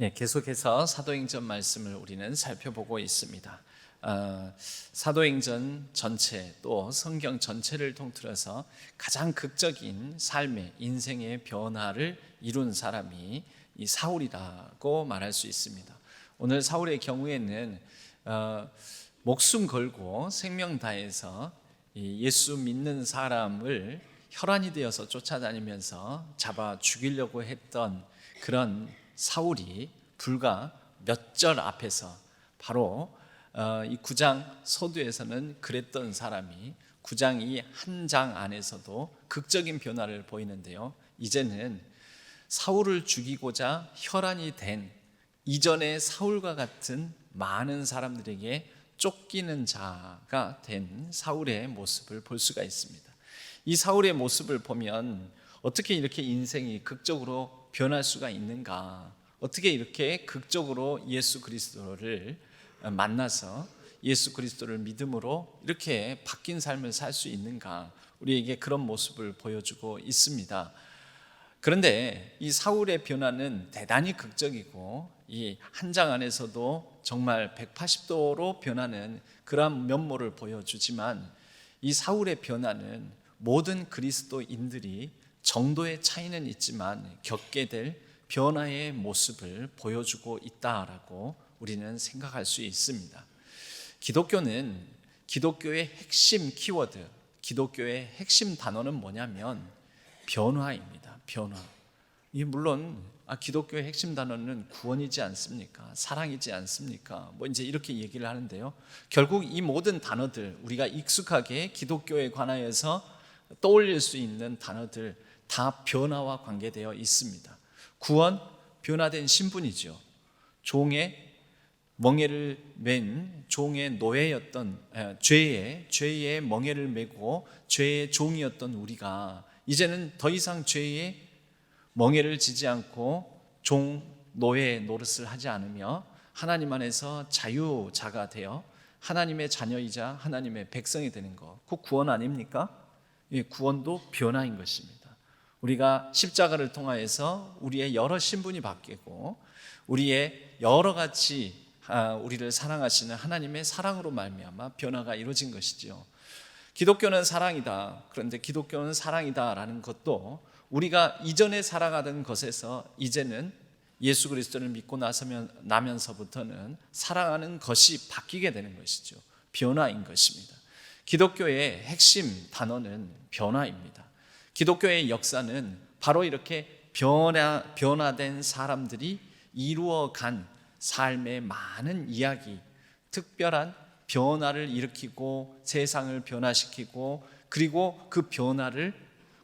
계속해서 사도행전 말씀을 우리는 살펴보고 있습니다. 사도행전 전체 또 성경 전체를 통틀어서 가장 극적인 삶의 인생의 변화를 이룬 사람이 이 사울이라고 말할 수 있습니다. 오늘 사울의 경우에는 목숨 걸고 생명 다해서 예수 믿는 사람을 혈안이 되어서 쫓아다니면서 잡아 죽이려고 했던 그런 사울이 불과 몇 절 앞에서 바로 이 9장 서두에서는 그랬던 사람이 9장 이 한 장 안에서도 극적인 변화를 보이는데요, 이제는 사울을 죽이고자 혈안이 된 이전의 사울과 같은 많은 사람들에게 쫓기는 자가 된 사울의 모습을 볼 수가 있습니다. 이 사울의 모습을 보면 어떻게 이렇게 인생이 극적으로 변할 수가 있는가, 어떻게 이렇게 극적으로 예수 그리스도를 만나서 예수 그리스도를 믿음으로 이렇게 바뀐 삶을 살 수 있는가, 우리에게 그런 모습을 보여주고 있습니다. 그런데 이 사울의 변화는 대단히 극적이고 이 한 장 안에서도 정말 180도로 변하는 그러한 면모를 보여주지만, 이 사울의 변화는 모든 그리스도인들이 정도의 차이는 있지만 겪게 될 변화의 모습을 보여주고 있다라고 우리는 생각할 수 있습니다. 기독교는 기독교의 핵심 키워드, 기독교의 핵심 단어는 뭐냐면 변화입니다. 변화. 물론 기독교의 핵심 단어는 구원이지 않습니까? 사랑이지 않습니까? 이제 이렇게 얘기를 하는데요, 결국 이 모든 단어들, 우리가 익숙하게 기독교에 관하여서 떠올릴 수 있는 단어들 다 변화와 관계되어 있습니다. 구원, 변화된 신분이죠. 종의 멍에를 맨 종의 노예였던 죄의 멍에를 메고 죄의 종이었던 우리가 이제는 더 이상 죄의 멍에를 지지 않고 종, 노예 노릇을 하지 않으며 하나님 안에서 자유자가 되어 하나님의 자녀이자 하나님의 백성이 되는 것, 그 구원 아닙니까? 구원도 변화인 것입니다. 우리가 십자가를 통하여서 우리의 여러 신분이 바뀌고 우리의 여러 가지 우리를 사랑하시는 하나님의 사랑으로 말미암아 변화가 이루어진 것이죠. 기독교는 사랑이다. 그런데 기독교는 사랑이다라는 것도 우리가 이전에 살아가던 것에서 이제는 예수 그리스도를 믿고 나면서부터는 사랑하는 것이 바뀌게 되는 것이죠. 변화인 것입니다. 기독교의 핵심 단어는 변화입니다. 기독교의 역사는 바로 이렇게 변화된 사람들이 이루어간 삶의 많은 이야기, 특별한 변화를 일으키고 세상을 변화시키고 그리고 그 변화를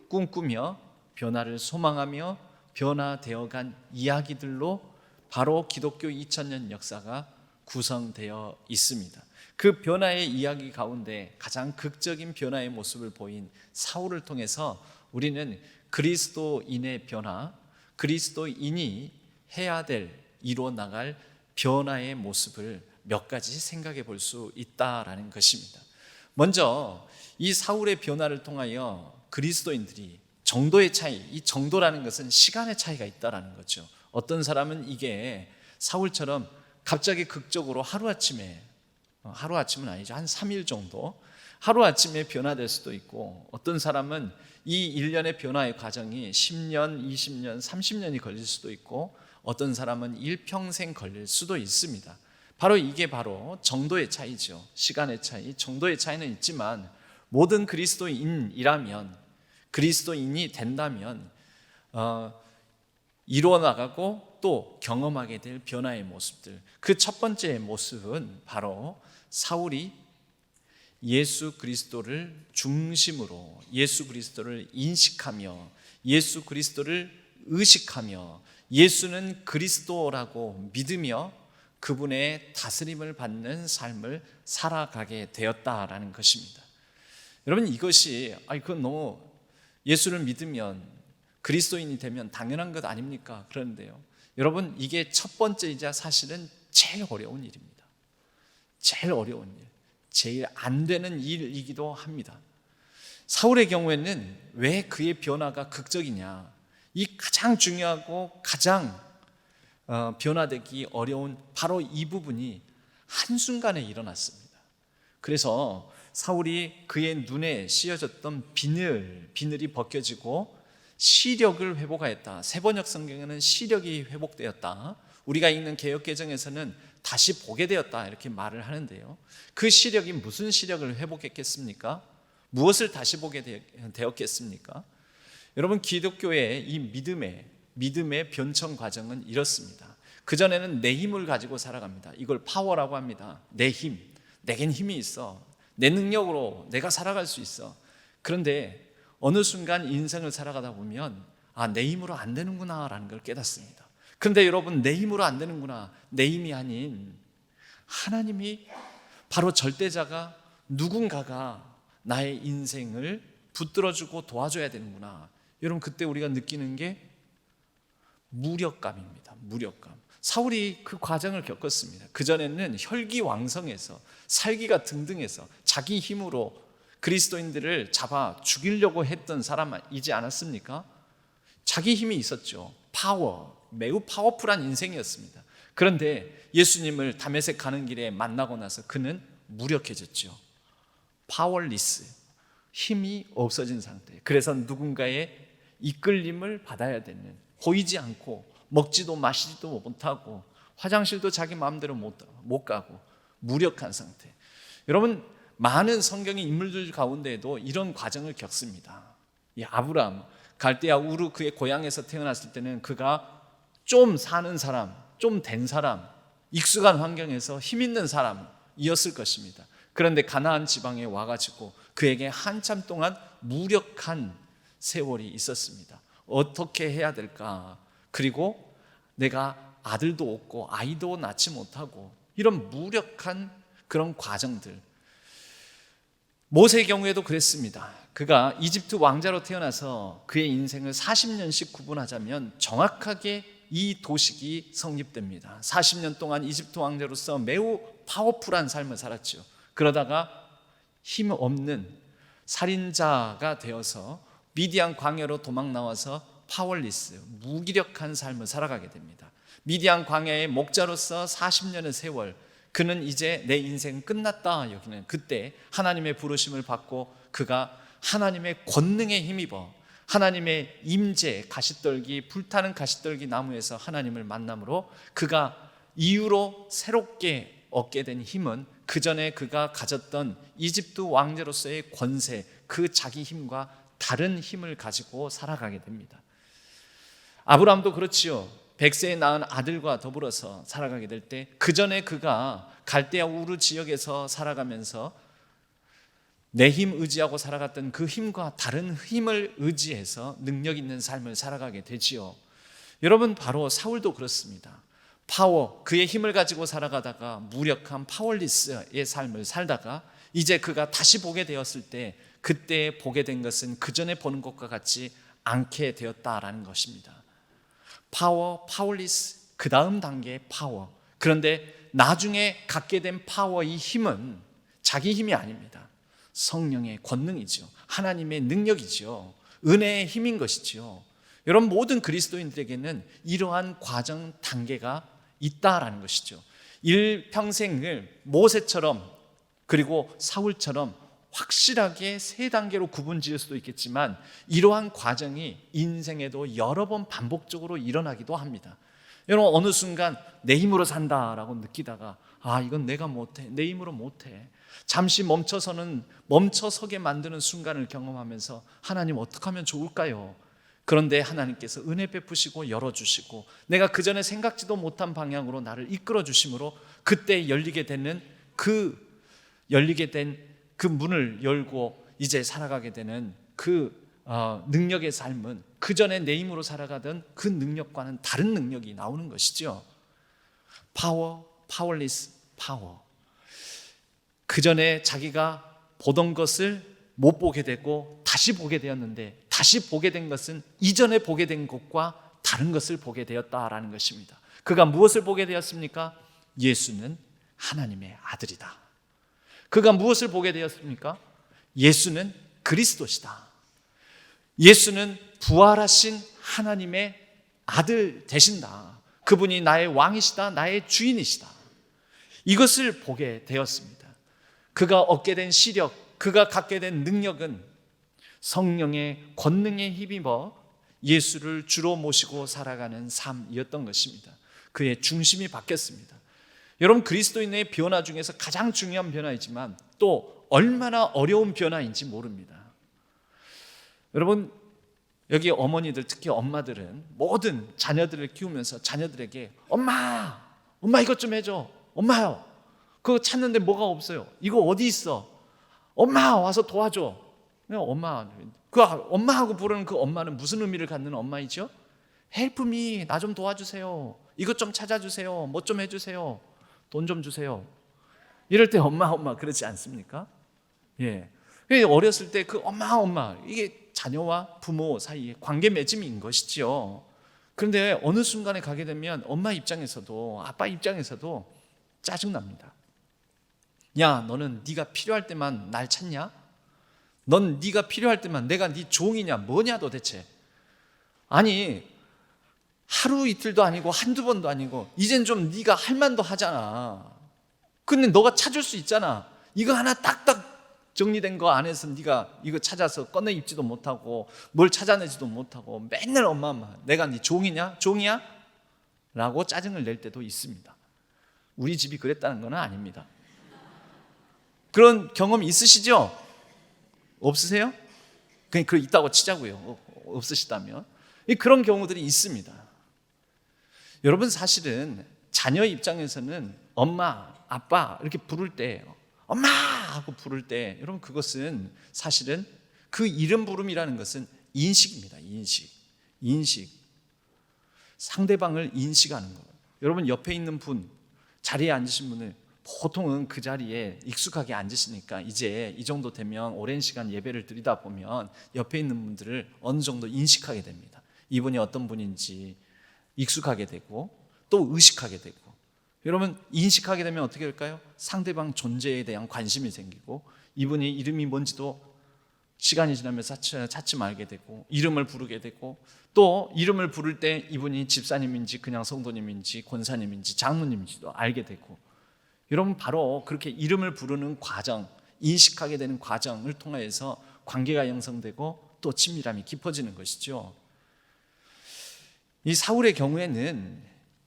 꿈꾸며 변화를 소망하며 변화되어간 이야기들로 바로 기독교 2000년 역사가 구성되어 있습니다. 그 변화의 이야기 가운데 가장 극적인 변화의 모습을 보인 사울을 통해서 우리는 그리스도인의 변화, 그리스도인이 해야 될, 이루어 나갈 변화의 모습을 몇 가지 생각해 볼 수 있다라는 것입니다. 먼저 이 사울의 변화를 통하여 그리스도인들이 정도의 차이, 이 정도라는 것은 시간의 차이가 있다라는 거죠. 어떤 사람은 이게 사울처럼 갑자기 극적으로 하루아침은 아니죠, 한 3일 정도 하루아침에 변화될 수도 있고, 어떤 사람은 이 일련의 변화의 과정이 10년, 20년, 30년이 걸릴 수도 있고, 어떤 사람은 일평생 걸릴 수도 있습니다. 이게 바로 정도의 차이죠. 시간의 차이, 정도의 차이는 있지만 모든 그리스도인이라면, 그리스도인이 된다면 이루어 나가고 또 경험하게 될 변화의 모습들, 그 첫 번째 모습은 바로 사울이 예수 그리스도를 중심으로 예수 그리스도를 인식하며 예수 그리스도를 의식하며 예수는 그리스도라고 믿으며 그분의 다스림을 받는 삶을 살아가게 되었다라는 것입니다. 여러분, 이것이 그건 너무 예수를 믿으면 그리스도인이 되면 당연한 것 아닙니까? 그런데요, 여러분, 이게 첫 번째이자 사실은 제일 어려운 일입니다. 제일 어려운 일, 제일 안 되는 일이기도 합니다. 사울의 경우에는 왜 그의 변화가 극적이냐, 이 가장 중요하고 가장 변화되기 어려운 바로 이 부분이 한순간에 일어났습니다. 그래서 사울이 그의 눈에 씌어졌던 비늘이 벗겨지고 시력을 회복하였다. 세번역 성경에는 시력이 회복되었다. 우리가 읽는 개역개정에서는 다시 보게 되었다 이렇게 말을 하는데요. 그 시력이 무슨 시력을 회복했겠습니까? 무엇을 다시 보게 되었겠습니까? 여러분, 기독교의 이 믿음의 변천 과정은 이렇습니다. 그전에는 내 힘을 가지고 살아갑니다. 이걸 파워라고 합니다. 내 힘, 내겐 힘이 있어. 내 능력으로 내가 살아갈 수 있어. 그런데 어느 순간 인생을 살아가다 보면 내 힘으로 안 되는구나 라는 걸 깨닫습니다. 그런데 여러분, 내 힘으로 안 되는구나, 내 힘이 아닌 하나님이 바로 절대자가 누군가가 나의 인생을 붙들어주고 도와줘야 되는구나. 여러분, 그때 우리가 느끼는 게 무력감입니다. 무력감. 사울이 그 과정을 겪었습니다. 그전에는 혈기왕성해서 살기가 등등해서 자기 힘으로 그리스도인들을 잡아 죽이려고 했던 사람이지 않았습니까? 자기 힘이 있었죠. 매우 파워풀한 인생이었습니다. 그런데 예수님을 다메섹 가는 길에 만나고 나서 그는 무력해졌죠. 파워리스, 힘이 없어진 상태. 그래서 누군가의 이끌림을 받아야 되는, 보이지 않고 먹지도 마시지도 못하고 화장실도 자기 마음대로 못 가고 무력한 상태. 여러분, 많은 성경의 인물들 가운데에도 이런 과정을 겪습니다. 이 아브라함, 갈대아 우르 그의 고향에서 태어났을 때는 그가 좀 사는 사람, 좀 된 사람, 익숙한 환경에서 힘 있는 사람이었을 것입니다. 그런데 가나안 지방에 와가지고 그에게 한참 동안 무력한 세월이 있었습니다. 어떻게 해야 될까? 그리고 내가 아들도 없고 아이도 낳지 못하고 이런 무력한 그런 과정들. 모세의 경우에도 그랬습니다. 그가 이집트 왕자로 태어나서 그의 인생을 40년씩 구분하자면 정확하게 이 도식이 성립됩니다. 40년 동안 이집트 왕자로서 매우 파워풀한 삶을 살았죠. 그러다가 힘 없는 살인자가 되어서 미디안 광야로 도망 나와서 파워리스, 무기력한 삶을 살아가게 됩니다. 미디안 광야의 목자로서 40년의 세월, 그는 이제 내 인생 끝났다 여기는 그때 하나님의 부르심을 받고 그가 하나님의 권능에 힘입어 하나님의 임재, 가시떨기, 불타는 가시떨기 나무에서 하나님을 만남으로 그가 이후로 새롭게 얻게 된 힘은 그전에 그가 가졌던 이집트 왕자로서의 권세, 그 자기 힘과 다른 힘을 가지고 살아가게 됩니다. 아브라함도 그렇지요. 100세에 낳은 아들과 더불어서 살아가게 될 때 그전에 그가 갈대아 우르 지역에서 살아가면서 내 힘 의지하고 살아갔던 그 힘과 다른 힘을 의지해서 능력 있는 삶을 살아가게 되지요. 여러분, 바로 사울도 그렇습니다. 그의 힘을 가지고 살아가다가 무력한 파워리스의 삶을 살다가 이제 그가 다시 보게 되었을 때 그때 보게 된 것은 그전에 보는 것과 같지 않게 되었다라는 것입니다. 파워리스, 그 다음 단계의 파워. 그런데 나중에 갖게 된 파워의 힘은 자기 힘이 아닙니다. 성령의 권능이죠. 하나님의 능력이죠. 은혜의 힘인 것이죠. 여러분, 모든 그리스도인들에게는 이러한 과정 단계가 있다라는 것이죠. 일평생을 모세처럼 그리고 사울처럼 확실하게 세 단계로 구분 지을 수도 있겠지만 이러한 과정이 인생에도 여러 번 반복적으로 일어나기도 합니다. 여러분, 어느 순간 내 힘으로 산다라고 느끼다가 이건 내가 못해, 내 힘으로 못해, 잠시 멈춰서게 만드는 순간을 경험하면서 하나님 어떻게 하면 좋을까요? 그런데 하나님께서 은혜 베푸시고 열어주시고 내가 그전에 생각지도 못한 방향으로 나를 이끌어 주심으로 그때 열리게 된 그 문을 열고 이제 살아가게 되는 그 능력의 삶은 그전에 내 힘으로 살아가던 그 능력과는 다른 능력이 나오는 것이죠. 파워리스 파워. 그전에 자기가 보던 것을 못 보게 되고 다시 보게 되었는데 다시 보게 된 것은 이전에 보게 된 것과 다른 것을 보게 되었다라는 것입니다. 그가 무엇을 보게 되었습니까? 예수는 하나님의 아들이다. 그가 무엇을 보게 되었습니까? 예수는 그리스도시다. 예수는 부활하신 하나님의 아들 되신다. 그분이 나의 왕이시다, 나의 주인이시다. 이것을 보게 되었습니다. 그가 얻게 된 시력, 그가 갖게 된 능력은 성령의 권능에 힘입어 예수를 주로 모시고 살아가는 삶이었던 것입니다. 그의 중심이 바뀌었습니다. 여러분, 그리스도인의 변화 중에서 가장 중요한 변화이지만 또 얼마나 어려운 변화인지 모릅니다. 여러분, 여기 어머니들, 특히 엄마들은 모든 자녀들을 키우면서 자녀들에게 엄마 이것 좀 해줘. 엄마요, 그거 찾는데 뭐가 없어요. 이거 어디 있어? 엄마 와서 도와줘. 엄마, 그 엄마하고 부르는 그 엄마는 무슨 의미를 갖는 엄마이죠? Help me, 나 좀 도와주세요. 이것 좀 찾아주세요. 뭐 좀 해주세요. 돈 좀 주세요. 이럴 때 엄마 그러지 않습니까? 예. 어렸을 때 그 엄마 이게 자녀와 부모 사이의 관계 맺음인 것이지요. 그런데 어느 순간에 가게 되면 엄마 입장에서도 아빠 입장에서도 짜증납니다. 야, 너는 네가 필요할 때만 날 찾냐? 넌 네가 필요할 때만 내가 네 종이냐 뭐냐 도대체. 아니, 하루 이틀도 아니고 한두 번도 아니고 이젠 좀 네가 할 만도 하잖아. 근데 너가 찾을 수 있잖아. 이거 하나 딱딱 정리된 거 안에서 네가 이거 찾아서 꺼내 입지도 못하고 뭘 찾아내지도 못하고 맨날 엄마 내가 네 종이냐? 종이야? 라고 짜증을 낼 때도 있습니다. 우리 집이 그랬다는 건 아닙니다. 그런 경험 있으시죠? 없으세요? 그냥 있다고 치자고요. 없으시다면. 그런 경우들이 있습니다. 여러분, 사실은 자녀 입장에서는 엄마, 아빠 이렇게 부를 때 엄마 하고 부를 때 여러분, 그것은 사실은 그 이름 부름이라는 것은 인식입니다. 인식. 상대방을 인식하는 거예요. 여러분, 옆에 있는 분, 자리에 앉으신 분을 보통은 그 자리에 익숙하게 앉으시니까 이제 이 정도 되면 오랜 시간 예배를 드리다 보면 옆에 있는 분들을 어느 정도 인식하게 됩니다. 이분이 어떤 분인지 익숙하게 되고 또 의식하게 되고. 여러분, 인식하게 되면 어떻게 될까요? 상대방 존재에 대한 관심이 생기고 이분이 이름이 뭔지도 시간이 지나면서 차츰 알게 되고 이름을 부르게 되고 또 이름을 부를 때 이분이 집사님인지 그냥 성도님인지 권사님인지 장로님인지도 알게 되고. 여러분, 바로 그렇게 이름을 부르는 과정, 인식하게 되는 과정을 통해서 관계가 형성되고 또 친밀함이 깊어지는 것이죠. 이 사울의 경우에는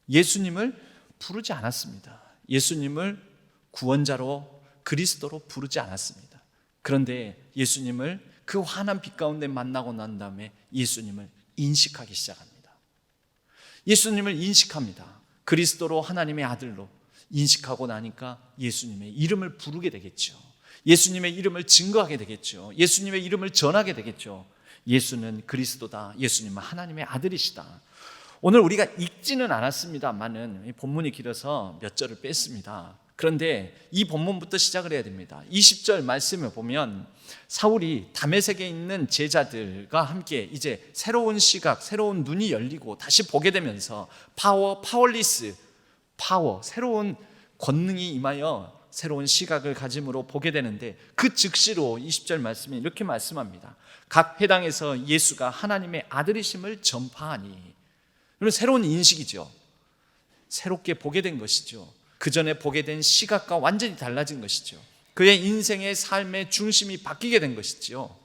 예수님을 부르지 않았습니다. 예수님을 구원자로 그리스도로 부르지 않았습니다. 그런데 예수님을 그 환한 빛 가운데 만나고 난 다음에 예수님을 인식하기 시작합니다. 예수님을 인식합니다. 그리스도로 하나님의 아들로 인식하고 나니까 예수님의 이름을 부르게 되겠죠. 예수님의 이름을 증거하게 되겠죠. 예수님의 이름을 전하게 되겠죠. 예수는 그리스도다. 예수님은 하나님의 아들이시다. 오늘 우리가 읽지는 않았습니다만은 본문이 길어서 몇 절을 뺐습니다. 그런데 이 본문부터 시작을 해야 됩니다. 20절 말씀을 보면 사울이 다메섹에 있는 제자들과 함께 이제 새로운 시각, 새로운 눈이 열리고 다시 보게 되면서 파워리스, 새로운 권능이 임하여 새로운 시각을 가짐으로 보게 되는데 그 즉시로 20절 말씀에 이렇게 말씀합니다. 각 회당에서 예수가 하나님의 아들이심을 전파하니. 그런 새로운 인식이죠. 새롭게 보게 된 것이죠. 그 전에 보게 된 시각과 완전히 달라진 것이죠. 그의 인생의 삶의 중심이 바뀌게 된 것이죠.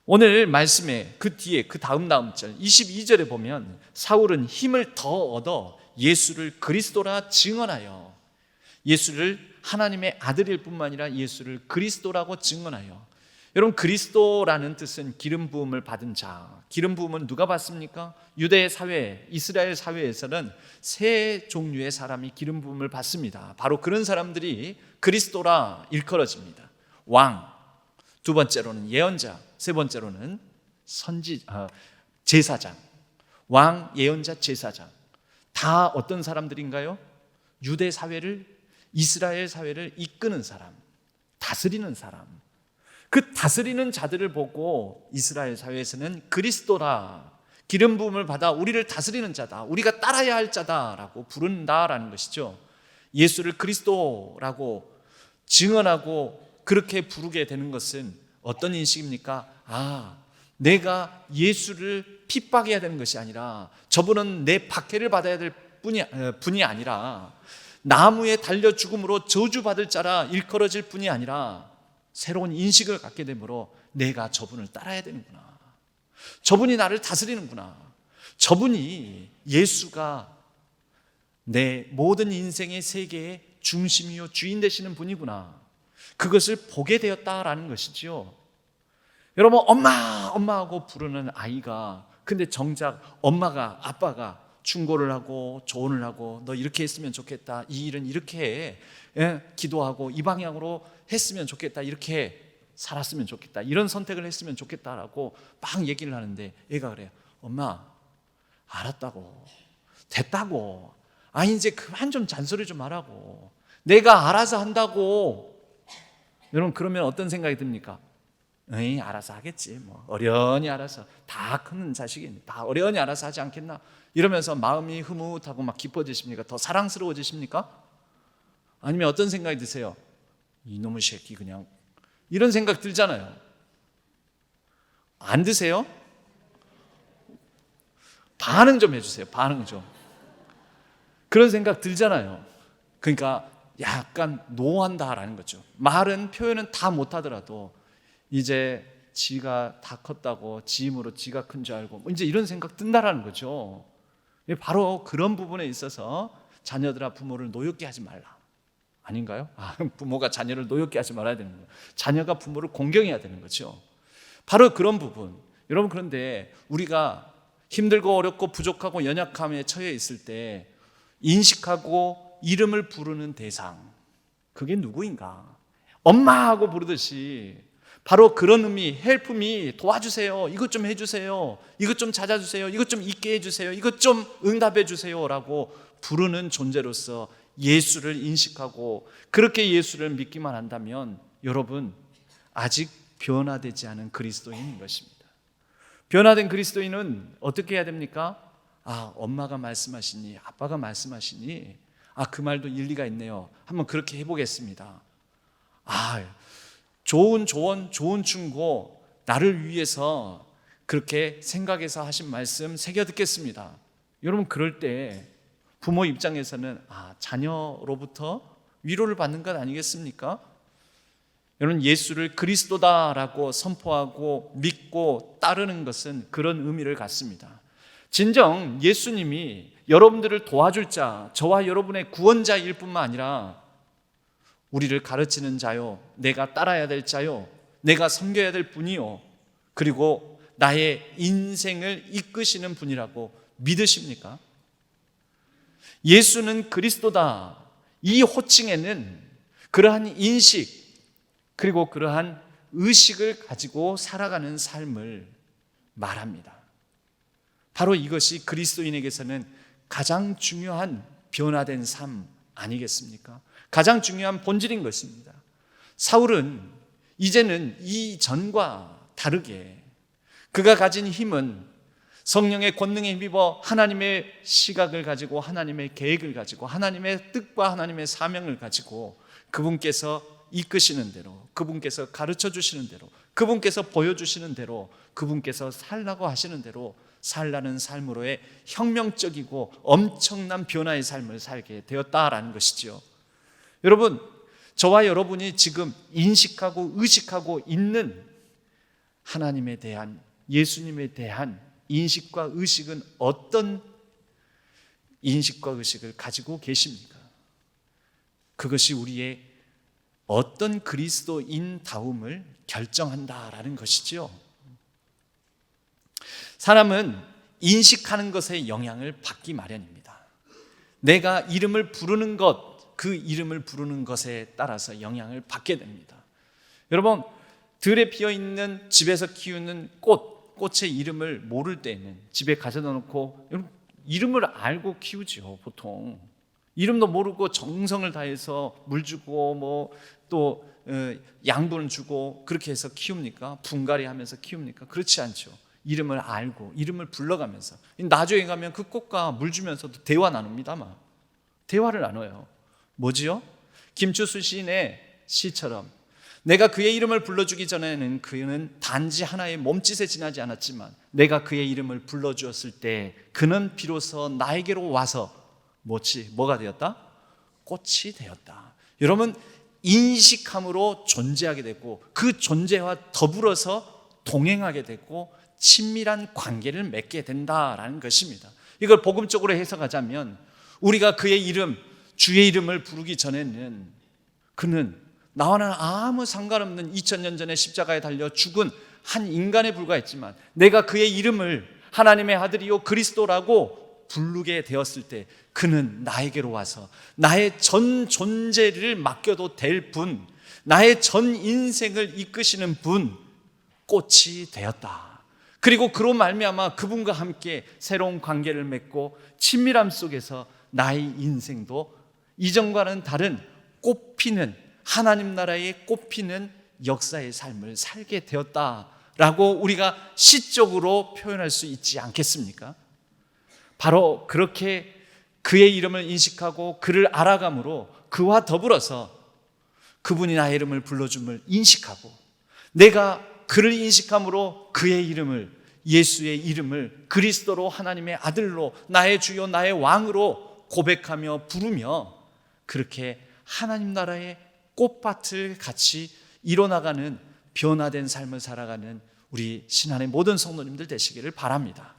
오늘 말씀에 그 뒤에 그 다음 절 22절에 보면 사울은 힘을 더 얻어 예수를 그리스도라 증언하여, 예수를 하나님의 아들일 뿐만 아니라 예수를 그리스도라고 증언하여. 여러분, 그리스도라는 뜻은 기름 부음을 받은 자. 기름 부음은 누가 받습니까? 유대 사회, 이스라엘 사회에서는 세 종류의 사람이 기름 부음을 받습니다. 바로 그런 사람들이 그리스도라 일컬어집니다. 왕, 두 번째로는 예언자, 세 번째로는 제사장. 왕, 예언자, 제사장. 다 어떤 사람들인가요? 유대 사회를, 이스라엘 사회를 이끄는 사람, 다스리는 사람. 그 다스리는 자들을 보고 이스라엘 사회에서는 그리스도라, 기름 부음을 받아 우리를 다스리는 자다, 우리가 따라야 할 자다라고 부른다라는 것이죠. 예수를 그리스도라고 증언하고 그렇게 부르게 되는 것은 어떤 인식입니까? 내가 예수를 핍박해야 되는 것이 아니라, 저분은 내 박해를 받아야 될 분이 아니라, 나무에 달려 죽음으로 저주받을 자라 일컬어질 뿐이 아니라 새로운 인식을 갖게 되므로 내가 저분을 따라야 되는구나, 저분이 나를 다스리는구나, 저분이 예수가 내 모든 인생의 세계의 중심이요 주인 되시는 분이구나, 그것을 보게 되었다라는 것이지요. 여러분, 엄마 엄마하고 부르는 아이가, 근데 정작 엄마가, 아빠가 충고를 하고 조언을 하고, 너 이렇게 했으면 좋겠다, 이 일은 이렇게 기도하고 이 방향으로 했으면 좋겠다, 이렇게 살았으면 좋겠다, 이런 선택을 했으면 좋겠다라고 막 얘기를 하는데 얘가 그래요. 엄마, 알았다고, 됐다고, 이제 그만 좀 잔소리 좀 하라고, 내가 알아서 한다고. 여러분, 그러면 어떤 생각이 듭니까? 에이, 알아서 하겠지, 뭐 어련히 알아서, 다 큰 자식이니 다 어련히 알아서 하지 않겠나, 이러면서 마음이 흐뭇하고 막 기뻐지십니까? 더 사랑스러워지십니까? 아니면 어떤 생각이 드세요? 이놈의 새끼, 그냥, 이런 생각 들잖아요. 안 드세요? 반응 좀 해주세요. 반응 좀. 그런 생각 들잖아요. 그러니까 약간 노한다라는 거죠. 말은, 표현은 다 못하더라도 이제 지가 다 컸다고, 지 힘으로 지가 큰 줄 알고, 이제 이런 생각 든다라는 거죠. 바로 그런 부분에 있어서 자녀들아, 부모를 노엽게 하지 말라, 아닌가요? 부모가 자녀를 노엽게 하지 말아야 되는 거예요. 자녀가 부모를 공경해야 되는 거죠. 바로 그런 부분. 여러분, 그런데 우리가 힘들고 어렵고 부족하고 연약함에 처해 있을 때 인식하고 이름을 부르는 대상, 그게 누구인가? 엄마하고 부르듯이 바로 그런 의미, help me, 도와주세요, 이것 좀 해주세요, 이것 좀 찾아주세요, 이것 좀 있게 해주세요, 이것 좀 응답해 주세요 라고 부르는 존재로서 예수를 인식하고 그렇게 예수를 믿기만 한다면 여러분, 아직 변화되지 않은 그리스도인인 것입니다. 변화된 그리스도인은 어떻게 해야 됩니까? 엄마가 말씀하시니, 아빠가 말씀하시니, 그 말도 일리가 있네요, 한번 그렇게 해보겠습니다. 좋은 조언, 좋은 충고, 나를 위해서 그렇게 생각해서 하신 말씀 새겨 듣겠습니다. 여러분, 그럴 때 부모 입장에서는 자녀로부터 위로를 받는 것 아니겠습니까? 여러분, 예수를 그리스도다라고 선포하고 믿고 따르는 것은 그런 의미를 갖습니다. 진정 예수님이 여러분들을 도와줄 자, 저와 여러분의 구원자일 뿐만 아니라 우리를 가르치는 자요, 내가 따라야 될 자요, 내가 섬겨야 될 분이요, 그리고 나의 인생을 이끄시는 분이라고 믿으십니까? 예수는 그리스도다, 이 호칭에는 그러한 인식, 그리고 그러한 의식을 가지고 살아가는 삶을 말합니다. 바로 이것이 그리스도인에게서는 가장 중요한 변화된 삶 아니겠습니까? 가장 중요한 본질인 것입니다. 사울은 이제는 이전과 다르게 그가 가진 힘은 성령의 권능에 힘입어 하나님의 시각을 가지고, 하나님의 계획을 가지고, 하나님의 뜻과 하나님의 사명을 가지고 그분께서 이끄시는 대로, 그분께서 가르쳐 주시는 대로, 그분께서 보여주시는 대로, 그분께서 살라고 하시는 대로 살라는 삶으로의 혁명적이고 엄청난 변화의 삶을 살게 되었다라는 것이죠. 여러분, 저와 여러분이 지금 인식하고 의식하고 있는 하나님에 대한, 예수님에 대한 인식과 의식은 어떤 인식과 의식을 가지고 계십니까? 그것이 우리의 어떤 그리스도인다움을 결정한다라는 것이죠. 사람은 인식하는 것에 영향을 받기 마련입니다. 내가 이름을 부르는 것, 그 이름을 부르는 것에 따라서 영향을 받게 됩니다. 여러분, 들에 피어있는, 집에서 키우는 꽃의 이름을 모를 때는 집에 가져다 놓고, 여러분, 이름을 알고 키우죠. 보통 이름도 모르고 정성을 다해서 물 주고 또 양분 주고 그렇게 해서 키웁니까? 분갈이 하면서 키웁니까? 그렇지 않죠. 이름을 알고 이름을 불러가면서, 나중에 가면 그 꽃과 물 주면서도 대화 나눕니다만, 대화를 나눠요. 뭐지요? 김추수 시인의 시처럼 내가 그의 이름을 불러주기 전에는 그는 단지 하나의 몸짓에 지나지 않았지만 내가 그의 이름을 불러주었을 때 그는 비로소 나에게로 와서 뭐가 되었다? 꽃이 되었다. 여러분, 인식함으로 존재하게 됐고 그 존재와 더불어서 동행하게 됐고 친밀한 관계를 맺게 된다라는 것입니다. 이걸 복음적으로 해석하자면 우리가 그의 이름, 주의 이름을 부르기 전에는 그는 나와는 아무 상관없는 2000년 전에 십자가에 달려 죽은 한 인간에 불과했지만 내가 그의 이름을 하나님의 아들이요 그리스도라고 부르게 되었을 때 그는 나에게로 와서 나의 전 존재를 맡겨도 될 분, 나의 전 인생을 이끄시는 분, 꽃이 되었다. 그리고 그로 말미암아 그분과 함께 새로운 관계를 맺고 친밀함 속에서 나의 인생도 이전과는 다른 꽃피는 하나님 나라의 꽃피는 역사의 삶을 살게 되었다라고 우리가 시적으로 표현할 수 있지 않겠습니까? 바로 그렇게 그의 이름을 인식하고 그를 알아감으로 그와 더불어서 그분이 나의 이름을 불러줌을 인식하고 내가 그를 인식함으로 그의 이름을, 예수의 이름을 그리스도로 하나님의 아들로 나의 주요 나의 왕으로 고백하며 부르며 그렇게 하나님 나라의 꽃밭을 같이 이뤄나가는 변화된 삶을 살아가는 우리 신안의 모든 성도님들 되시기를 바랍니다.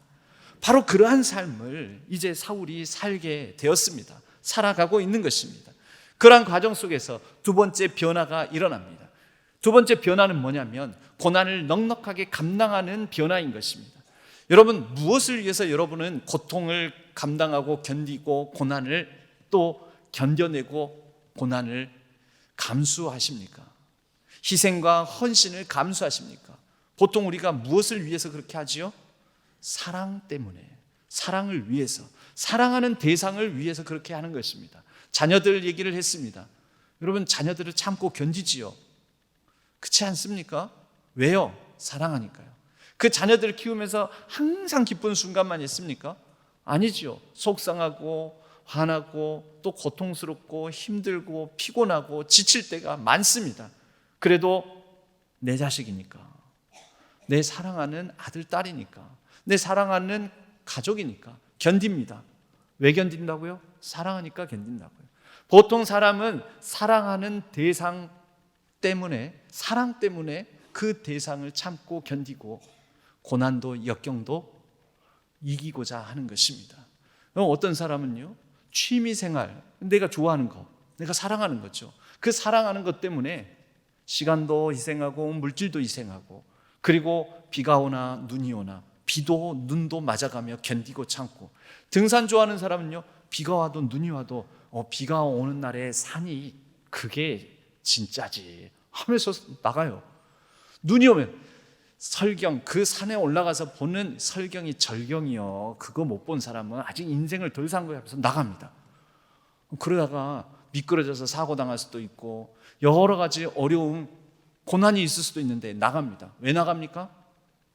바로 그러한 삶을 이제 사울이 살게 되었습니다. 살아가고 있는 것입니다. 그러한 과정 속에서 두 번째 변화가 일어납니다. 두 번째 변화는 뭐냐면 고난을 넉넉하게 감당하는 변화인 것입니다. 여러분, 무엇을 위해서 여러분은 고통을 감당하고 견디고 고난을 또 견뎌내고 고난을 감수하십니까? 희생과 헌신을 감수하십니까? 보통 우리가 무엇을 위해서 그렇게 하지요? 사랑 때문에, 사랑을 위해서, 사랑하는 대상을 위해서 그렇게 하는 것입니다. 자녀들 얘기를 했습니다. 여러분, 자녀들을 참고 견디지요. 그렇지 않습니까? 왜요? 사랑하니까요. 그 자녀들을 키우면서 항상 기쁜 순간만 있습니까? 아니지요. 속상하고 화나고 또 고통스럽고 힘들고 피곤하고 지칠 때가 많습니다. 그래도 내 자식이니까, 내 사랑하는 아들, 딸이니까, 내 사랑하는 가족이니까 견딥니다. 왜 견딘다고요? 사랑하니까 견딘다고요. 보통 사람은 사랑하는 대상 때문에, 사랑 때문에 그 대상을 참고 견디고 고난도 역경도 이기고자 하는 것입니다. 어떤 사람은요, 취미생활, 내가 좋아하는 거, 내가 사랑하는 거죠. 그 사랑하는 것 때문에 시간도 희생하고 물질도 희생하고 그리고 비가 오나 눈이 오나 비도 눈도 맞아가며 견디고 참고, 등산 좋아하는 사람은요, 비가 와도 눈이 와도 비가 오는 날에 산이 그게 진짜지 하면서 나가요. 눈이 오면 설경, 그 산에 올라가서 보는 설경이 절경이요, 그거 못 본 사람은 아직 인생을 덜 산 거야 하면서 나갑니다. 그러다가 미끄러져서 사고 당할 수도 있고 여러 가지 어려움, 고난이 있을 수도 있는데 나갑니다. 왜 나갑니까?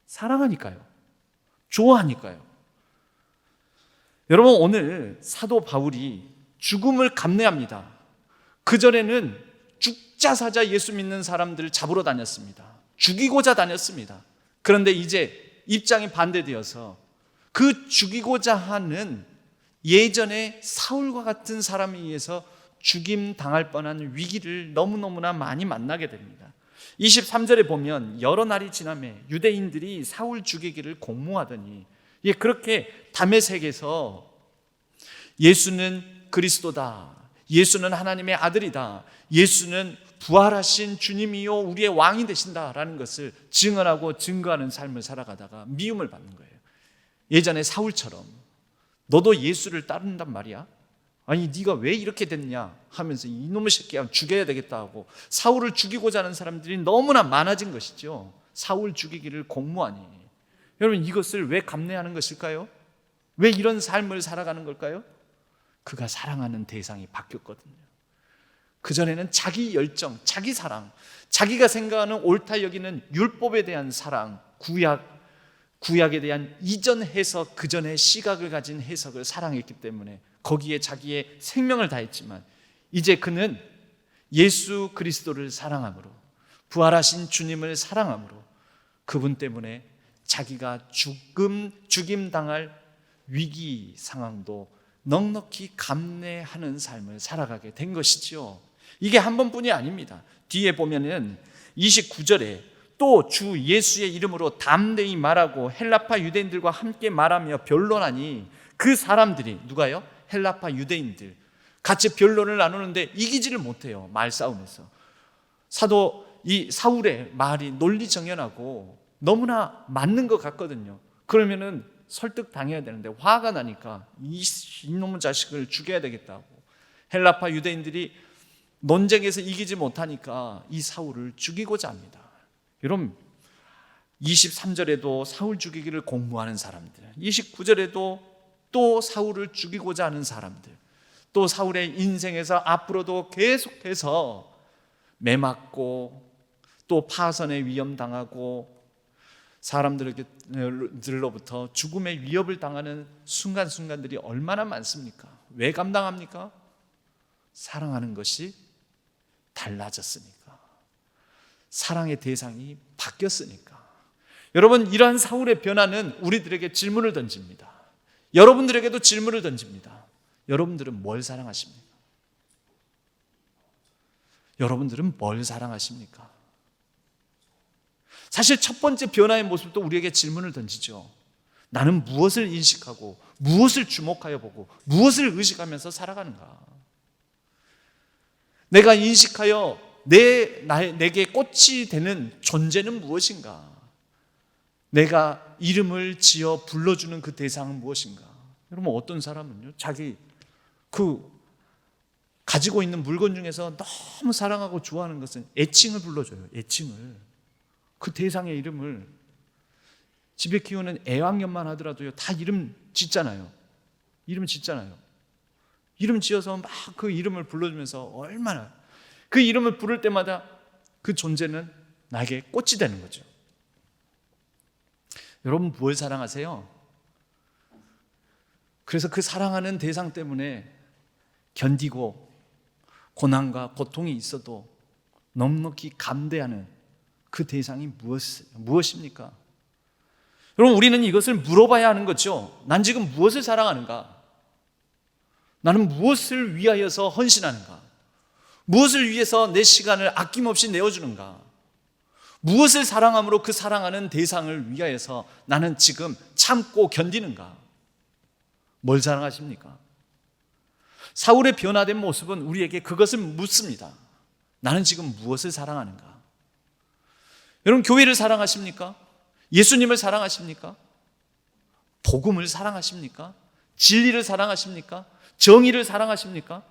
사랑하니까요. 좋아하니까요. 여러분, 오늘 사도 바울이 죽음을 감내합니다. 그전에는 죽자사자 예수 믿는 사람들을 잡으러 다녔습니다. 죽이고자 다녔습니다. 그런데 이제 입장이 반대되어서 그 죽이고자 하는 예전에 사울과 같은 사람에 의해서 죽임 당할 뻔한 위기를 너무너무나 많이 만나게 됩니다. 23절에 보면 여러 날이 지나매 유대인들이 사울 죽이기를 공모하더니 그렇게 다메섹에서 예수는 그리스도다, 예수는 하나님의 아들이다, 예수는 부활하신 주님이요 우리의 왕이 되신다라는 것을 증언하고 증거하는 삶을 살아가다가 미움을 받는 거예요. 예전에 사울처럼 너도 예수를 따른단 말이야? 아니 네가 왜 이렇게 됐냐 하면서 이놈의 새끼야 죽여야 되겠다 하고 사울을 죽이고자 하는 사람들이 너무나 많아진 것이죠. 사울 죽이기를 공모하니. 여러분, 이것을 왜 감내하는 것일까요? 왜 이런 삶을 살아가는 걸까요? 그가 사랑하는 대상이 바뀌었거든요. 그전에는 자기 열정, 자기 사랑, 자기가 생각하는 옳다 여기는 율법에 대한 사랑, 구약에 대한 이전 해석, 그전의 시각을 가진 해석을 사랑했기 때문에 거기에 자기의 생명을 다했지만 이제 그는 예수 그리스도를 사랑함으로 부활하신 주님을 사랑함으로 그분 때문에 자기가 죽임 당할 위기 상황도 넉넉히 감내하는 삶을 살아가게 된 것이지요. 이게 한 번뿐이 아닙니다. 뒤에 보면은 29절에 또 주 예수의 이름으로 담대히 말하고 헬라파 유대인들과 함께 말하며 변론하니 그 사람들이 누가요? 헬라파 유대인들 같이 변론을 나누는데 이기지를 못해요. 말싸움에서. 이 사울의 말이 논리정연하고 너무나 맞는 것 같거든요. 그러면은 설득당해야 되는데 화가 나니까 이놈의 자식을 죽여야 되겠다고 헬라파 유대인들이 논쟁에서 이기지 못하니까 이 사울을 죽이고자 합니다. 여러분 23절에도 사울 죽이기를 공모하는 사람들, 29절에도 또 사울을 죽이고자 하는 사람들, 또 사울의 인생에서 앞으로도 계속해서 매맞고 또 파선의 위험 당하고 사람들로부터 죽음의 위협을 당하는 순간순간들이 얼마나 많습니까? 왜 감당합니까? 사랑하는 것이 달라졌으니까. 사랑의 대상이 바뀌었으니까. 여러분, 이러한 사울의 변화는 우리들에게 질문을 던집니다. 여러분들에게도 질문을 던집니다. 여러분들은 뭘 사랑하십니까? 여러분들은 뭘 사랑하십니까? 사실 첫 번째 변화의 모습도 우리에게 질문을 던지죠. 나는 무엇을 인식하고 무엇을 주목하여 보고 무엇을 의식하면서 살아가는가? 내가 인식하여 내게 꽃이 되는 존재는 무엇인가? 내가 이름을 지어 불러주는 그 대상은 무엇인가? 여러분, 어떤 사람은요, 자기 가지고 있는 물건 중에서 너무 사랑하고 좋아하는 것은 애칭을 불러줘요. 애칭을. 그 대상의 이름을. 집에 키우는 애완견만 하더라도요, 다 이름 짓잖아요. 이름 짓잖아요. 이름 지어서 막 그 이름을 불러주면서 얼마나 그 이름을 부를 때마다 그 존재는 나에게 꽃이 되는 거죠. 여러분, 무엇을 사랑하세요? 그래서 그 사랑하는 대상 때문에 견디고 고난과 고통이 있어도 넉넉히 감대하는 그 대상이 무엇입니까? 여러분, 우리는 이것을 물어봐야 하는 거죠. 난 지금 무엇을 사랑하는가? 나는 무엇을 위하여서 헌신하는가? 무엇을 위해서 내 시간을 아낌없이 내어주는가? 무엇을 사랑함으로 그 사랑하는 대상을 위하여서 나는 지금 참고 견디는가? 뭘 사랑하십니까? 사울의 변화된 모습은 우리에게 그것을 묻습니다. 나는 지금 무엇을 사랑하는가? 여러분, 교회를 사랑하십니까? 예수님을 사랑하십니까? 복음을 사랑하십니까? 진리를 사랑하십니까? 정의를 사랑하십니까?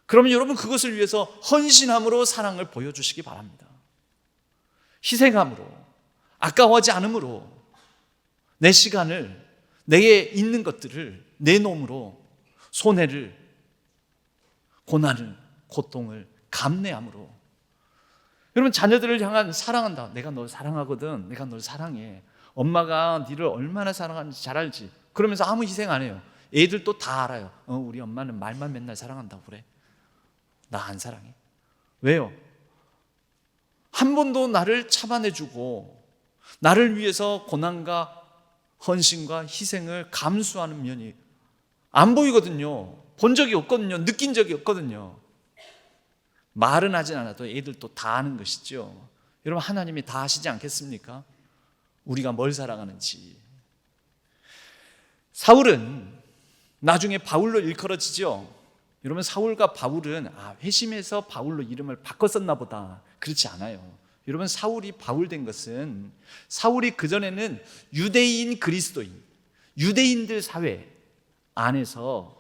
그러면 여러분, 그것을 위해서 헌신함으로 사랑을 보여주시기 바랍니다. 희생함으로, 아까워하지 않음으로 내 시간을, 내게 있는 것들을 내 놈으로 손해를, 고난을, 고통을 감내함으로. 여러분, 자녀들을 향한 사랑한다. 내가 널 사랑하거든. 내가 널 사랑해. 엄마가 너를 얼마나 사랑하는지 잘 알지. 그러면서 아무 희생 안 해요. 애들도 다 알아요. 우리 엄마는 말만 맨날 사랑한다고 그래. 나 안 사랑해. 왜요? 한 번도 나를 참아내주고 나를 위해서 고난과 헌신과 희생을 감수하는 면이 안 보이거든요. 본 적이 없거든요. 느낀 적이 없거든요. 말은 하진 않아도 애들도 다 아는 것이죠. 여러분, 하나님이 다 아시지 않겠습니까? 우리가 뭘 사랑하는지. 사울은 나중에 바울로 일컬어지죠. 여러분, 사울과 바울은 회심해서 바울로 이름을 바꿨었나 보다. 그렇지 않아요. 여러분, 사울이 바울 된 것은 사울이 그전에는 유대인 그리스도인, 유대인들 사회 안에서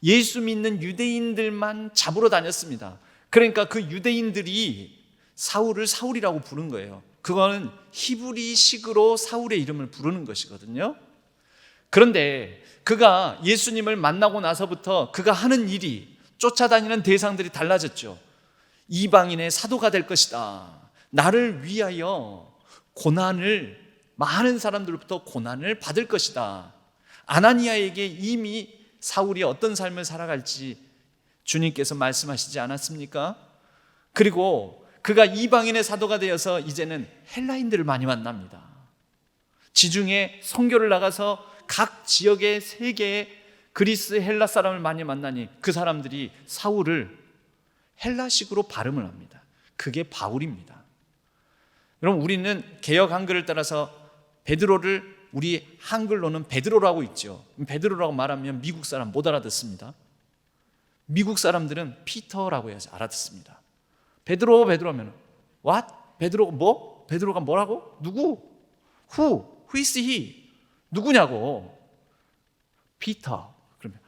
예수 믿는 유대인들만 잡으러 다녔습니다. 그러니까 그 유대인들이 사울을 사울이라고 부른 거예요. 그거는 히브리식으로 사울의 이름을 부르는 것이거든요. 그런데 그가 예수님을 만나고 나서부터 그가 하는 일이, 쫓아다니는 대상들이 달라졌죠. 이방인의 사도가 될 것이다. 나를 위하여 많은 사람들로부터 고난을 받을 것이다. 아나니아에게 이미 사울이 어떤 삶을 살아갈지 주님께서 말씀하시지 않았습니까? 그리고 그가 이방인의 사도가 되어서 이제는 헬라인들을 많이 만납니다. 지중해 선교를 나가서 각 지역의 세계의 그리스 헬라 사람을 많이 만나니 그 사람들이 사울을 헬라식으로 발음을 합니다. 그게 바울입니다. 여러분, 우리는 개역 한글을 따라서 베드로를 우리 한글로는 베드로라고 있죠. 베드로라고 말하면 미국 사람 못 알아듣습니다. 미국 사람들은 피터라고 해야지 알아듣습니다. 베드로 하면 what? 베드로가 뭐? 베드로가 뭐라고? 누구? who is he? 누구냐고. 피터. 그러면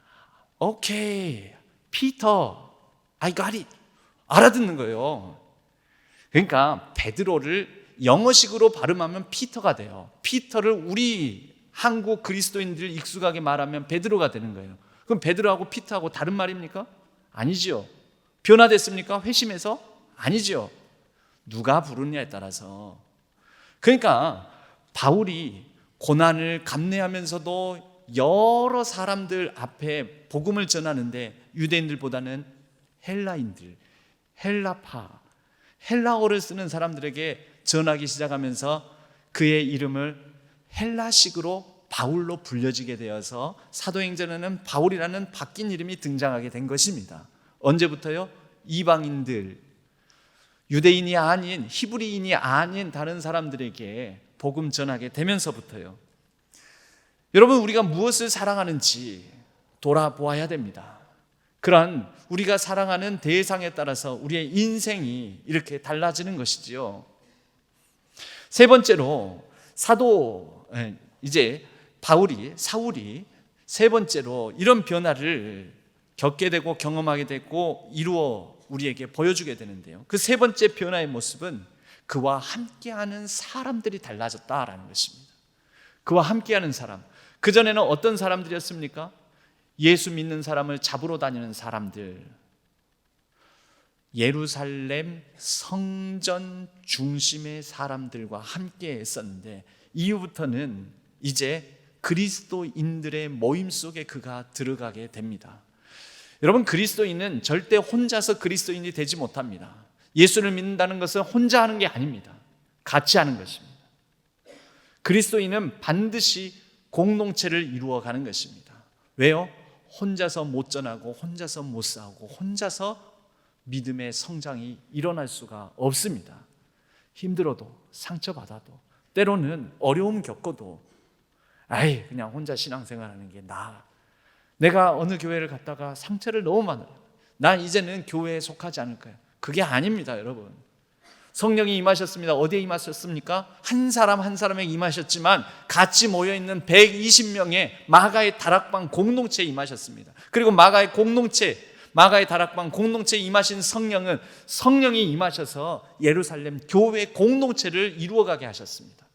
오케이, 피터, I got it. 알아듣는 거예요. 그러니까 베드로를 영어식으로 발음하면 피터가 돼요. 피터를 우리 한국 그리스도인들 익숙하게 말하면 베드로가 되는 거예요. 그럼 베드로하고 피터하고 다른 말입니까? 아니지요. 변화됐습니까? 회심해서? 아니지요. 누가 부르느냐에 따라서. 그러니까 바울이 고난을 감내하면서도 여러 사람들 앞에 복음을 전하는데 유대인들보다는 헬라인들, 헬라파, 헬라어를 쓰는 사람들에게 전하기 시작하면서 그의 이름을 헬라식으로 바울로 불려지게 되어서 사도행전에는 바울이라는 바뀐 이름이 등장하게 된 것입니다. 언제부터요? 이방인들, 유대인이 아닌, 히브리인이 아닌 다른 사람들에게 복음 전하게 되면서부터요. 여러분, 우리가 무엇을 사랑하는지 돌아보아야 됩니다. 그러한 우리가 사랑하는 대상에 따라서 우리의 인생이 이렇게 달라지는 것이지요. 세 번째로 사울이 세 번째로 이런 변화를 겪게 되고 경험하게 되고 이루어 우리에게 보여주게 되는데요. 그 세 번째 변화의 모습은 그와 함께하는 사람들이 달라졌다라는 것입니다. 그와 함께하는 사람. 그전에는 어떤 사람들이었습니까? 예수 믿는 사람을 잡으러 다니는 사람들, 예루살렘 성전 중심의 사람들과 함께 했었는데 이후부터는 이제 그리스도인들의 모임 속에 그가 들어가게 됩니다. 여러분, 그리스도인은 절대 혼자서 그리스도인이 되지 못합니다. 예수를 믿는다는 것은 혼자 하는 게 아닙니다. 같이 하는 것입니다. 그리스도인은 반드시 공동체를 이루어가는 것입니다. 왜요? 혼자서 못 전하고 혼자서 못 싸우고 혼자서 믿음의 성장이 일어날 수가 없습니다. 힘들어도 상처받아도 때로는 어려움 겪어도 그냥 혼자 신앙생활하는 게 나아. 내가 어느 교회를 갔다가 상처를 너무 많아요. 난 이제는 교회에 속하지 않을 거야. 그게 아닙니다, 여러분. 성령이 임하셨습니다. 어디에 임하셨습니까? 한 사람 한 사람에게 임하셨지만 같이 모여있는 120명의 마가의 다락방 공동체에 임하셨습니다. 그리고 마가의 다락방 공동체에 임하신 성령은 성령이 임하셔서 예루살렘 교회 공동체를 이루어가게 하셨습니다.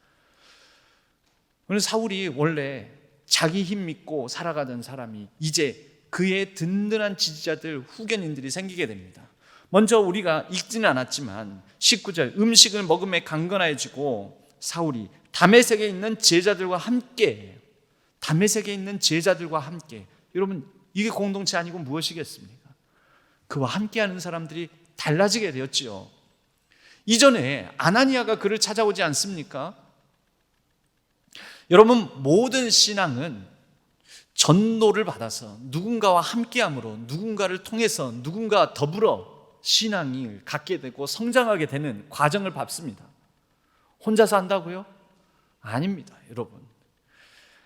오늘 사울이 원래 자기 힘 믿고 살아가던 사람이 이제 그의 든든한 지지자들, 후견인들이 생기게 됩니다. 먼저 우리가 읽지는 않았지만 19절, 음식을 먹음에 강건해지고 사울이 다메섹에 있는 제자들과 함께, 여러분, 이게 공동체 아니고 무엇이겠습니까? 그와 함께하는 사람들이 달라지게 되었지요. 이전에 아나니아가 그를 찾아오지 않습니까? 여러분, 모든 신앙은 전도를 받아서 누군가와 함께함으로, 누군가를 통해서, 누군가와 더불어 신앙을 갖게 되고 성장하게 되는 과정을 밟습니다. 혼자서 한다고요? 아닙니다, 여러분.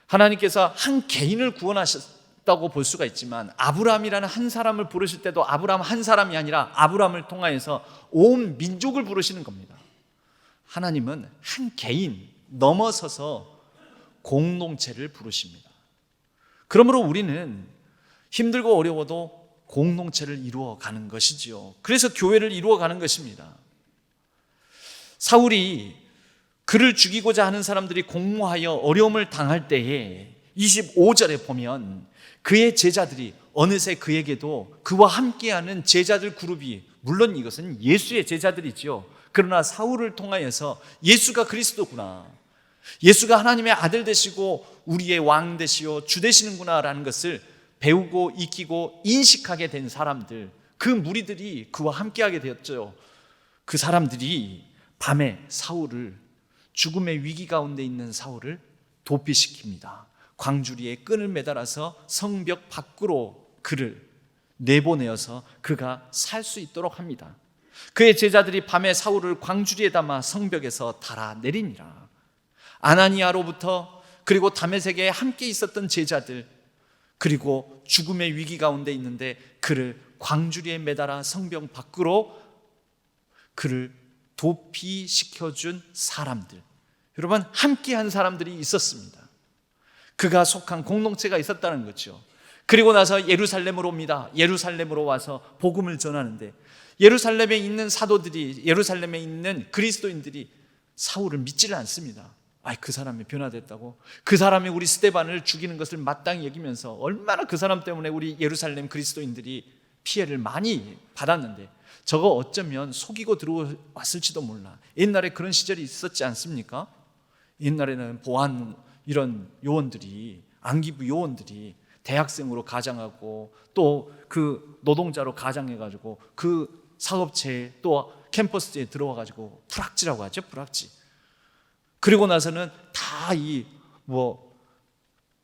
하나님께서 한 개인을 구원하셨다고 볼 수가 있지만 아브라함이라는 한 사람을 부르실 때도 아브라함 한 사람이 아니라 아브라함을 통하여서 온 민족을 부르시는 겁니다. 하나님은 한 개인 넘어서서 공동체를 부르십니다. 그러므로 우리는 힘들고 어려워도 공동체를 이루어가는 것이지요. 그래서 교회를 이루어가는 것입니다. 사울이 그를 죽이고자 하는 사람들이 공모하여 어려움을 당할 때에 25절에 보면 그의 제자들이 어느새 그에게도 그와 함께하는 제자들 그룹이, 물론 이것은 예수의 제자들이지요. 그러나 사울을 통하여서 예수가 그리스도구나, 예수가 하나님의 아들 되시고 우리의 왕 되시오 주 되시는구나 라는 것을 배우고 익히고 인식하게 된 사람들, 그 무리들이 그와 함께하게 되었죠. 그 사람들이 밤에 사울을, 죽음의 위기 가운데 있는 사울을 도피시킵니다. 광주리에 끈을 매달아서 성벽 밖으로 그를 내보내어서 그가 살 수 있도록 합니다. 그의 제자들이 밤에 사울을 광주리에 담아 성벽에서 달아내리니라. 아나니아로부터, 그리고 다메섹에 함께 있었던 제자들, 그리고 죽음의 위기 가운데 있는데 그를 광주리에 매달아 성벽 밖으로 그를 도피시켜준 사람들, 여러분, 함께한 사람들이 있었습니다. 그가 속한 공동체가 있었다는 거죠. 그리고 나서 예루살렘으로 옵니다. 예루살렘으로 와서 복음을 전하는데, 예루살렘에 있는 사도들이, 예루살렘에 있는 그리스도인들이 사울을 믿지를 않습니다. 그 사람이 변화됐다고? 그 사람이 우리 스데반을 죽이는 것을 마땅히 여기면서 얼마나 그 사람 때문에 우리 예루살렘 그리스도인들이 피해를 많이 받았는데, 저거 어쩌면 속이고 들어왔을지도 몰라. 옛날에 그런 시절이 있었지 않습니까? 옛날에는 보안 이런 요원들이, 안기부 요원들이 대학생으로 가장하고 또 그 노동자로 가장해가지고 그 사업체에 또 캠퍼스에 들어와가지고 불악지라고 하죠. 불악지. 그리고 나서는 다 이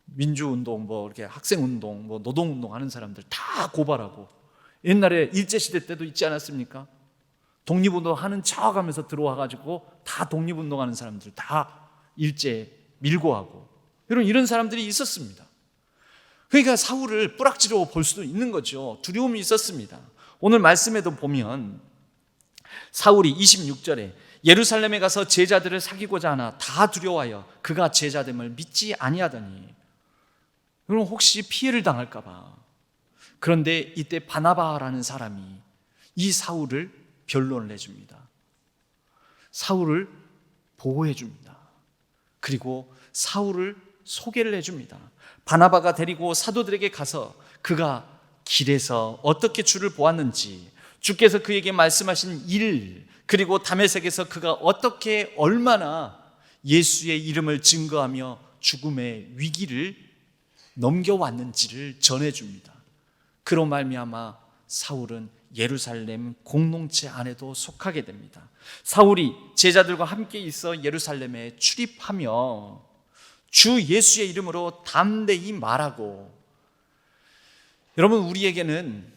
민주운동, 이렇게 학생운동, 노동운동 하는 사람들 다 고발하고, 옛날에 일제시대 때도 있지 않았습니까? 독립운동 하는 척 하면서 들어와가지고 다 독립운동하는 사람들 다 일제 밀고 하고, 이런 사람들이 있었습니다. 그러니까 사울을 뿌락지로 볼 수도 있는 거죠. 두려움이 있었습니다. 오늘 말씀에도 보면 사울이 26절에 예루살렘에 가서 제자들을 사귀고자 하나 다 두려워하여 그가 제자됨을 믿지 아니하더니, 그럼 혹시 피해를 당할까 봐. 그런데 이때 바나바라는 사람이 이 사울을 변론을 해줍니다. 사울을 보호해 줍니다. 그리고 사울을 소개를 해줍니다. 바나바가 데리고 사도들에게 가서 그가 길에서 어떻게 주를 보았는지, 주께서 그에게 말씀하신 일, 그리고 다메섹에서 그가 어떻게 얼마나 예수의 이름을 증거하며 죽음의 위기를 넘겨왔는지를 전해줍니다. 그로 말미암아 사울은 예루살렘 공동체 안에도 속하게 됩니다. 사울이 제자들과 함께 있어 예루살렘에 출입하며 주 예수의 이름으로 담대히 말하고, 여러분, 우리에게는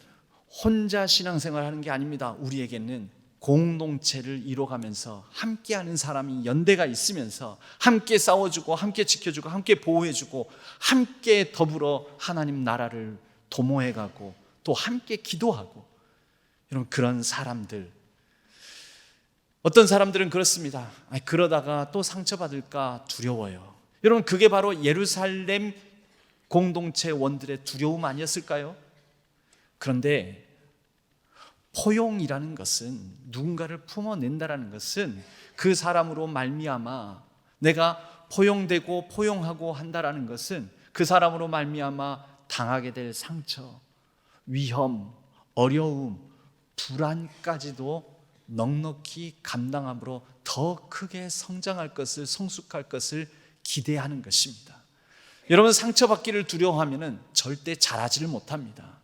혼자 신앙생활 하는 게 아닙니다. 우리에게는 공동체를 이뤄가면서 함께하는 사람이 연대가 있으면서 함께 싸워주고 함께 지켜주고 함께 보호해주고 함께 더불어 하나님 나라를 도모해가고 또 함께 기도하고, 여러분, 그런 사람들, 어떤 사람들은 그렇습니다. 그러다가 또 상처받을까 두려워요. 여러분, 그게 바로 예루살렘 공동체 원들의 두려움 아니었을까요? 그런데 포용이라는 것은, 누군가를 품어낸다라는 것은 그 사람으로 말미암아 내가 포용되고 포용하고 한다라는 것은 그 사람으로 말미암아 당하게 될 상처, 위험, 어려움, 불안까지도 넉넉히 감당함으로 더 크게 성장할 것을, 성숙할 것을 기대하는 것입니다. 여러분, 상처받기를 두려워하면 절대 자라지를 못합니다.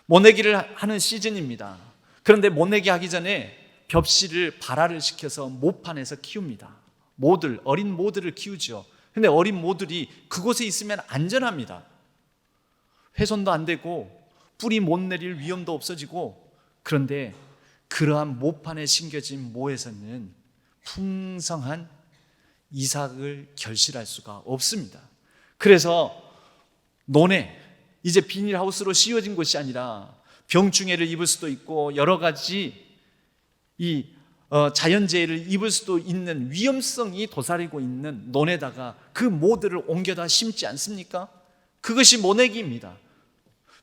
모내기를 하는 시즌입니다. 그런데 모내기 하기 전에 벽실을 발화를 시켜서 모판에서 키웁니다. 모들, 어린 모들을 키우죠. 그런데 어린 모들이 그곳에 있으면 안전합니다. 훼손도 안 되고 뿌리 못 내릴 위험도 없어지고, 그런데 그러한 모판에 심겨진 모에서는 풍성한 이삭을 결실할 수가 없습니다. 그래서 논에 이제 비닐하우스로 씌워진 것이 아니라 병충해를 입을 수도 있고 여러 가지 자연재해를 입을 수도 있는 위험성이 도사리고 있는 논에다가 그 모들을 옮겨다 심지 않습니까? 그것이 모내기입니다.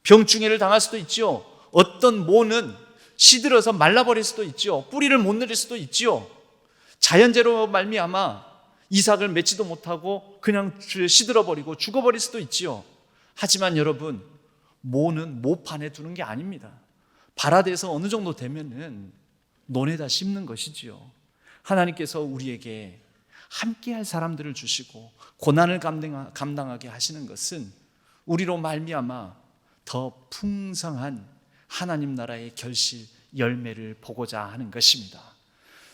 병충해를 당할 수도 있죠. 어떤 모는 시들어서 말라버릴 수도 있죠. 뿌리를 못 내릴 수도 있죠. 자연재해로 말미암아 이삭을 맺지도 못하고 그냥 시들어버리고 죽어버릴 수도 있지요. 하지만 여러분, 모는 모판에 두는 게 아닙니다. 발화돼서 어느 정도 되면은 논에다 심는 것이지요. 하나님께서 우리에게 함께할 사람들을 주시고 고난을 감당하게 하시는 것은 우리로 말미암아 더 풍성한 하나님 나라의 결실, 열매를 보고자 하는 것입니다.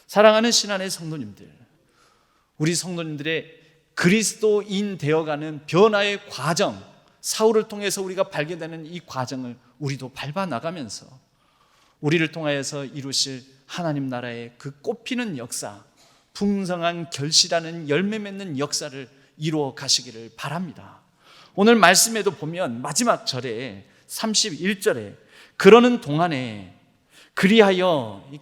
사랑하는 신안의 성도님들, 우리 성도님들의 그리스도인 되어가는 변화의 과정, 사울을 통해서 우리가 발견되는 이 과정을 우리도 밟아 나가면서 우리를 통하여서 이루실 하나님 나라의 그 꽃피는 역사, 풍성한 결실하는 열매 맺는 역사를 이루어 가시기를 바랍니다. 오늘 말씀에도 보면 마지막 절에 31절에 그러는 동안에 그리하여, 이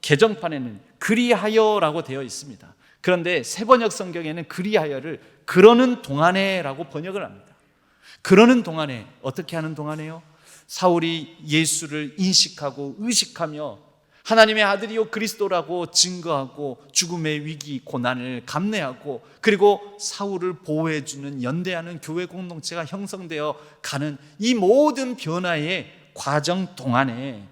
개정판에는 그리하여라고 되어 있습니다. 그런데 세번역 성경에는 그리하여를 그러는 동안에라고 번역을 합니다. 그러는 동안에, 어떻게 하는 동안에요? 사울이 예수를 인식하고 의식하며 하나님의 아들이요 그리스도라고 증거하고 죽음의 위기, 고난을 감내하고 그리고 사울을 보호해주는 연대하는 교회 공동체가 형성되어 가는 이 모든 변화의 과정 동안에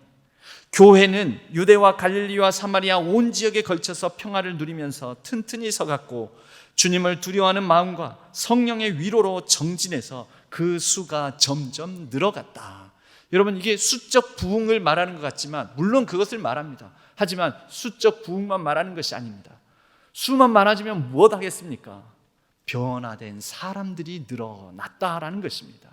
교회는 유대와 갈릴리와 사마리아 온 지역에 걸쳐서 평화를 누리면서 튼튼히 서갔고 주님을 두려워하는 마음과 성령의 위로로 정진해서 그 수가 점점 늘어갔다. 여러분, 이게 수적 부흥을 말하는 것 같지만 물론 그것을 말합니다. 하지만 수적 부흥만 말하는 것이 아닙니다. 수만 많아지면 무엇 하겠습니까? 변화된 사람들이 늘어났다라는 것입니다.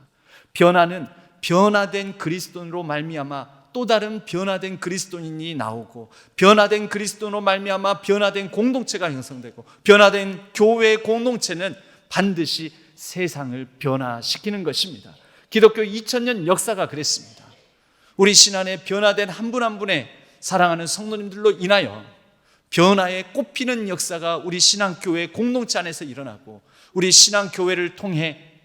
변화는 변화된 그리스도인으로 말미암아 또 다른 변화된 그리스도인이 나오고, 변화된 그리스도인으로 말미암아 변화된 공동체가 형성되고, 변화된 교회 공동체는 반드시 세상을 변화시키는 것입니다. 기독교 2000년 역사가 그랬습니다. 우리 신안에 변화된 한 분 한 분의 사랑하는 성도님들로 인하여 변화의 꽃피는 역사가 우리 신앙교회 공동체 안에서 일어나고, 우리 신앙교회를 통해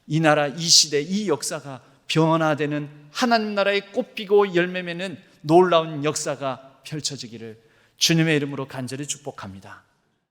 이 나라, 이 시대, 이 역사가 변화되는 하나님 나라의 꽃피고 열매 맺는 놀라운 역사가 펼쳐지기를 주님의 이름으로 간절히 축복합니다.